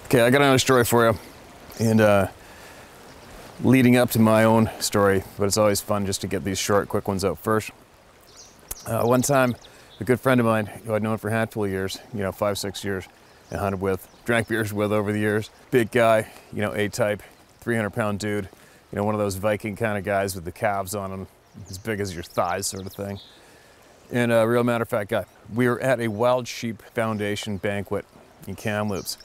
Okay, I got another story for you, and leading up to my own story, but it's always fun just to get these short, quick ones out first. One time, a good friend of mine, who I'd known for a handful of years, 5, 6 years, and hunted with, drank beers with over the years. Big guy, A-type, 300-pound dude, one of those Viking kind of guys with the calves on him, as big as your thighs sort of thing. And a real matter-of-fact guy. We were at a Wild Sheep Foundation banquet in Kamloops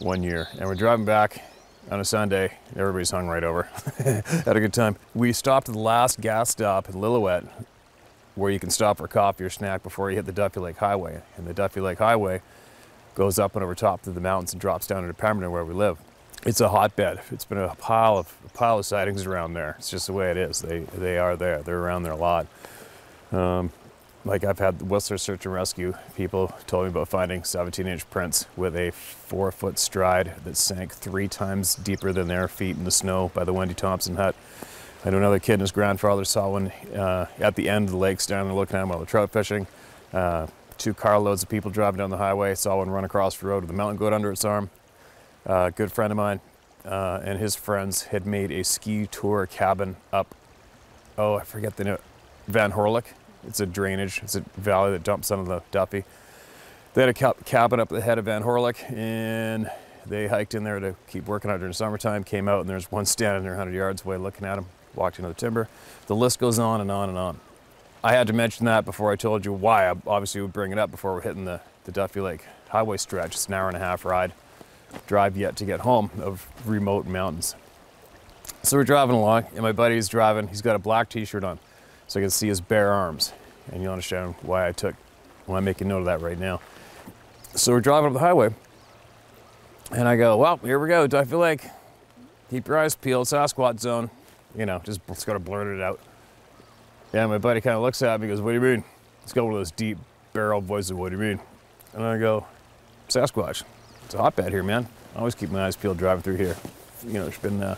one year, and we're driving back on a Sunday. Everybody's hung right over. Had a good time. We stopped at the last gas stop in Lillooet, where you can stop for coffee or snack before you hit the Duffy Lake Highway. And the Duffy Lake Highway goes up and over top through the mountains and drops down into Pemberton, where we live. It's a hotbed. It's been a pile of sightings around there. It's just the way it is. They are there. They're around there a lot. Like I've had the Whistler Search and Rescue people told me about finding 17-inch prints with a 4-foot stride that sank 3 times deeper than their feet in the snow by the Wendy Thompson hut. I know another kid and his grandfather saw one at the end of the lake, standing there looking at him while they're trout fishing. 2 carloads of people driving down the highway. Saw one run across the road with a mountain goat under its arm. A good friend of mine and his friends had made a ski tour cabin up, I forget the name, Van Horlick. It's a drainage, it's a valley that dumps onto the Duffy. They had a cabin up the head of Van Horlick, and they hiked in there to keep working out during the summertime, came out, and there's one standing there 100 yards away looking at him, walked into the timber. The list goes on and on and on. I had to mention that before I told you why. I obviously would bring it up before we're hitting the Duffy Lake Highway stretch. It's an hour-and-a-half ride, drive yet to get home, of remote mountains. So we're driving along, and my buddy's driving. He's got a black t-shirt on, so I can see his bare arms. And you'll understand why I'm making note of that right now. So we're driving up the highway, and I go, well, here we go, Duffy Lake. Keep your eyes peeled, SASQUATCH zone. Just gotta blurt it out. Yeah, my buddy kind of looks at me and goes, what do you mean? He's got one of those deep barrel voices, what do you mean? And I go, SASQUATCH. It's a hotbed here, man. I always keep my eyes peeled driving through here. There's been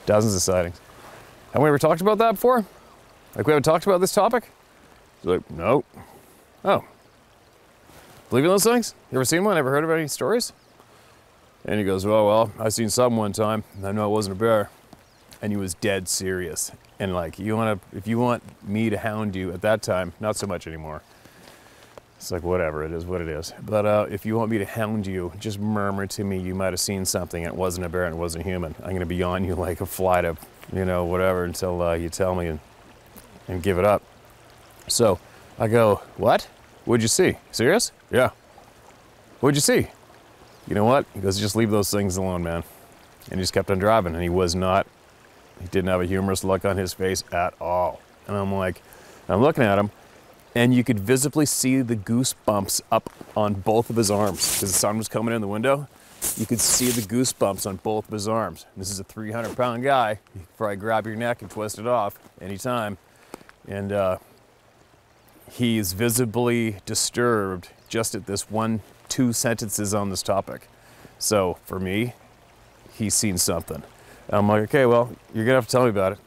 dozens of sightings. Have we ever talked about that before? Like, we haven't talked about this topic? He's like, no. Oh. Believe in those things? You ever seen one? Ever heard of any stories? And he goes, well, I seen some one time. I know it wasn't a bear. And he was dead serious. And like, if you want me to hound you at that time, not so much anymore. It's like, whatever, it is what it is. But if you want me to hound you, just murmur to me you might have seen something and it wasn't a bear and it wasn't human. I'm gonna be on you like a fly to, whatever, until you tell me and give it up. So I go, what? What'd you see? Serious? Yeah. What'd you see? You know what? He goes, just leave those things alone, man. And he just kept on driving, and he didn't have a humorous look on his face at all. And I'm looking at him, and you could visibly see the goosebumps up on both of his arms because the sun was coming in the window. You could see the goosebumps on both of his arms. This is a 300-pound guy. You could probably grab your neck and twist it off anytime. And he's visibly disturbed just at this 2 sentences on this topic. So for me, he's seen something. And I'm like, okay, well, you're gonna have to tell me about it.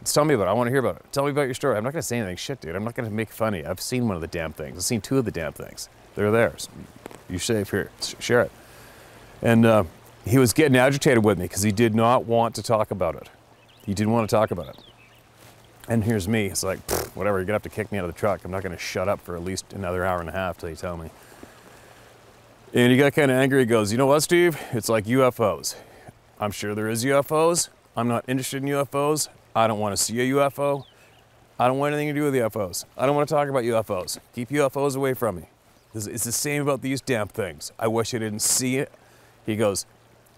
Just tell me about it. I want to hear about it. Tell me about your story. I'm not gonna say anything. Shit, dude. I'm not gonna make fun of you. I've seen one of the damn things. I've seen 2 of the damn things. They're theirs. You're safe here. Share it. And he was getting agitated with me because he did not want to talk about it. He didn't want to talk about it. And here's me. It's like, whatever. You're gonna have to kick me out of the truck. I'm not gonna shut up for at least another hour-and-a-half till you tell me. And he got kind of angry. He goes, you know what, Steve? It's like UFOs. I'm sure there is UFOs. I'm not interested in UFOs. I don't want to see a UFO. I don't want anything to do with UFOs. I don't want to talk about UFOs. Keep UFOs away from me. It's the same about these damn things. I wish I didn't see it. He goes,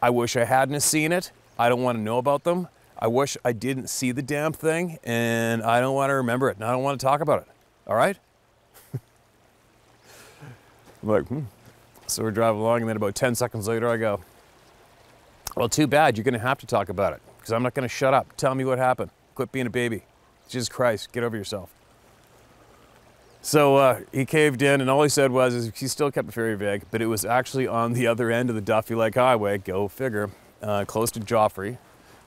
I wish I hadn't seen it. I don't want to know about them. I wish I didn't see the damn thing, and I don't want to remember it, and I don't want to talk about it. All right? I'm like, So we're driving along, and then about 10 seconds later, I go, well, too bad. You're going to have to talk about it because I'm not going to shut up. Tell me what happened. Quit being a baby. Jesus Christ, get over yourself. So he caved in, and all he said was, he still kept it very vague, but it was actually on the other end of the Duffy Lake Highway, go figure, close to Joffrey,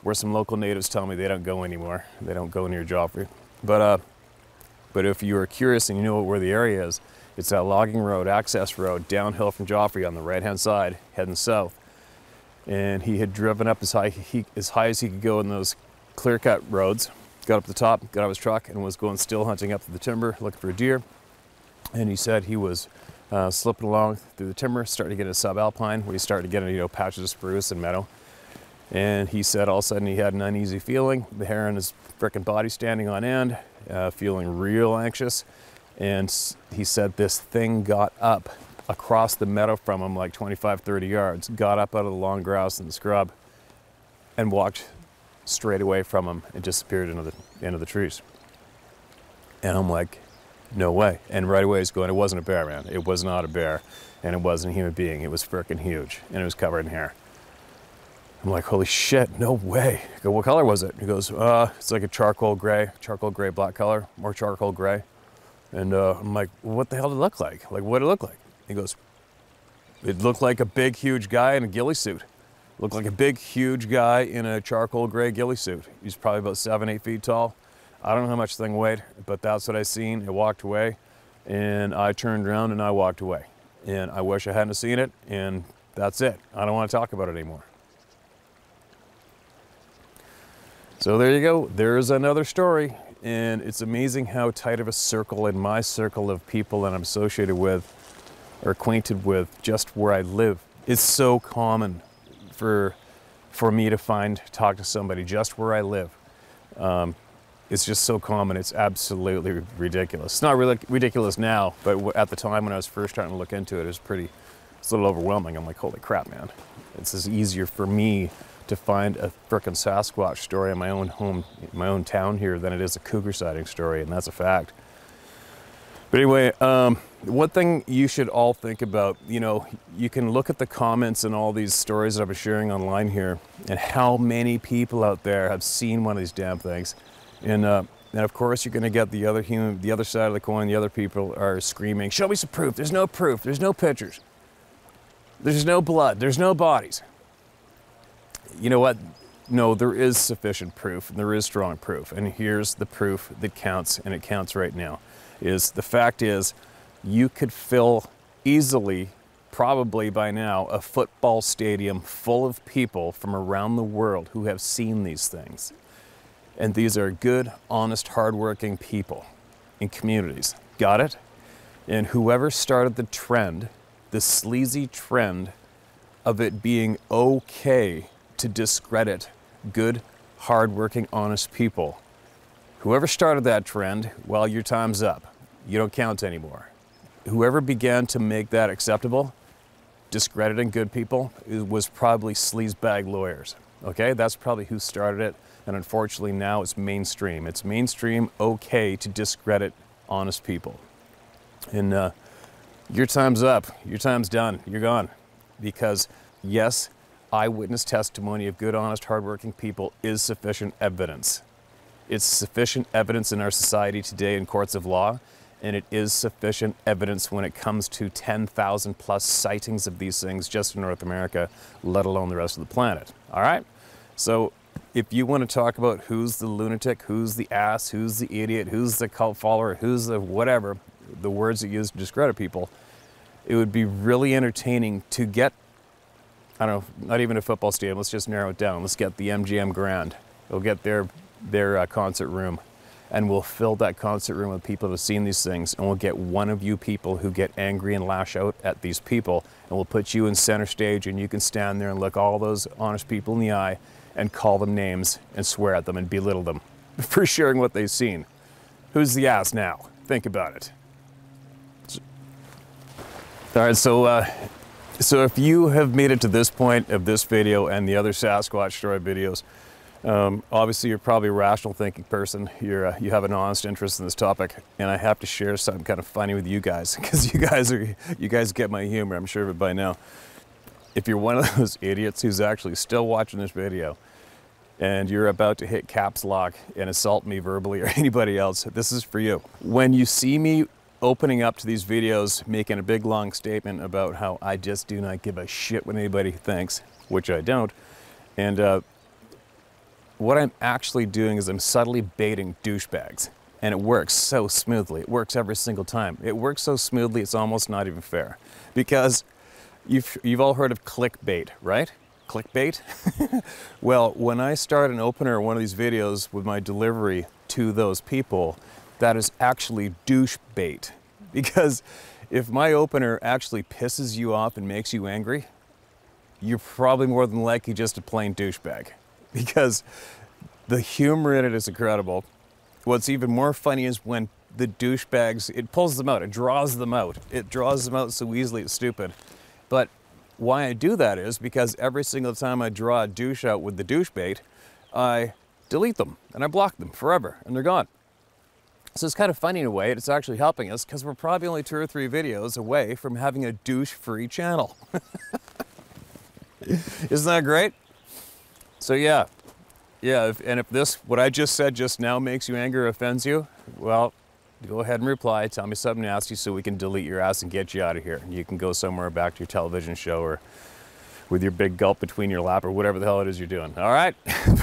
where some local natives tell me they don't go anymore. They don't go near Joffrey. But if you are curious and you know where the area is, it's that logging road, access road, downhill from Joffrey on the right-hand side, heading south. and he had driven up as high as he could go in those clear-cut roads, got up to the top, got out of his truck, and was going still hunting up to the timber, looking for a deer. And he said he was slipping along through the timber, starting to get a subalpine, where he started getting, you know, patches of spruce and meadow. And he said all of a sudden he had an uneasy feeling, the hair on his frickin' body standing on end, feeling real anxious. And he said this thing got up across the meadow from him, like 25, 30 yards, got up out of the long grass in the scrub and walked straight away from him and disappeared into the trees. And I'm like, no way. And right away he's going, it wasn't a bear, man. It was not a bear, and it wasn't a human being. It was frickin' huge, and it was covered in hair. I'm like, holy shit, no way. I go, what color was it? He goes, it's like a charcoal gray, black color, more charcoal gray. And I'm like, well, what the hell did it look like? Like, what did it look like? He goes, it looked like a big, huge guy in a ghillie suit. Looked like a big, huge guy in a charcoal gray ghillie suit. He's probably about 7, 8 feet tall. I don't know how much the thing weighed, but that's what I seen. I walked away, and I turned around and I walked away. And I wish I hadn't seen it, and that's it. I don't want to talk about it anymore. So there you go. There's another story. And it's amazing how tight of a circle in my circle of people that I'm associated with or acquainted with just where I live. It's so common for me to talk to somebody just where I live. It's just so common. It's absolutely ridiculous. It's not really ridiculous now, but at the time when I was first starting to look into it, it's a little overwhelming. I'm like, holy crap, man. It's easier for me to find a frickin' Sasquatch story in my own town here than it is a cougar sighting story, and that's a fact. But anyway, one thing you should all think about, you know, you can look at the comments and all these stories that I've been sharing online here, and how many people out there have seen one of these damn things. And of course, you're going to get the other side of the coin. The other people are screaming, "Show me some proof." There's no proof. There's no pictures. There's no blood. There's no bodies. You know what? No, there is sufficient proof, and there is strong proof. And here's the proof that counts, and it counts right now. The fact is, you could fill easily, probably by now, a football stadium full of people from around the world who have seen these things. And these are good, honest, hardworking people in communities. Got it? And whoever started the trend, the sleazy trend of it being okay to discredit good, hardworking, honest people. Whoever started that trend, well, your time's up. You don't count anymore. Whoever began to make that acceptable, discrediting good people, was probably sleazebag lawyers. Okay, that's probably who started it, and unfortunately now it's mainstream. It's mainstream okay to discredit honest people. And your time's up. Your time's done. You're gone. Because yes, eyewitness testimony of good, honest, hardworking people is sufficient evidence. It's sufficient evidence in our society today in courts of law, and it is sufficient evidence when it comes to 10,000 plus sightings of these things just in North America, let alone the rest of the planet. All right? So if you want to talk about who's the lunatic, who's the ass, who's the idiot, who's the cult follower, who's the whatever, the words that you use to discredit people, it would be really entertaining to get, I don't know, not even a football stadium, let's just narrow it down. Let's get the MGM Grand. We'll get their concert room, and we'll fill that concert room with people who have seen these things, and we'll get one of you people who get angry and lash out at these people, and we'll put you in center stage, and you can stand there and look all those honest people in the eye and call them names and swear at them and belittle them for sharing what they've seen. Who's the ass now? Think about it. All right, so if you have made it to this point of this video and the other Sasquatch story videos, obviously you're probably a rational thinking person. You have an honest interest in this topic, and I have to share something kind of funny with you guys, because you guys get my humor, I'm sure of it by now. If you're one of those idiots who's actually still watching this video and you're about to hit caps lock and assault me verbally or anybody else, this is for you. When you see me opening up to these videos, making a big long statement about how I just do not give a shit what anybody thinks, which I don't, and what I'm actually doing is I'm subtly baiting douchebags, and it works so smoothly. It works every single time. It works so smoothly it's almost not even fair, because you've all heard of clickbait, right? clickbait. Well, when I start an opener or one of these videos with my delivery to those people, that is actually douche bait. Because if my opener actually pisses you off and makes you angry, you're probably more than likely just a plain douchebag. Because the humor in it is incredible. What's even more funny is when the douchebags, it pulls them out, it draws them out. It draws them out so easily, it's stupid. But why I do that is because every single time I draw a douche out with the douche bait, I delete them and I block them forever and they're gone. So it's kind of funny in a way, it's actually helping us because we're probably only 2 or 3 videos away from having a douche-free channel. Isn't that great? So yeah, if this, what I just said just now makes you angry or offends you, well, go ahead and reply, tell me something nasty so we can delete your ass and get you out of here. You can go somewhere back to your television show or with your big gulp between your lap or whatever the hell it is you're doing, all right?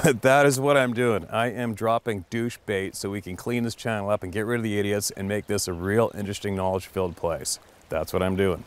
But that is what I'm doing. I am dropping douche bait so we can clean this channel up and get rid of the idiots and make this a real interesting, knowledge-filled place. That's what I'm doing.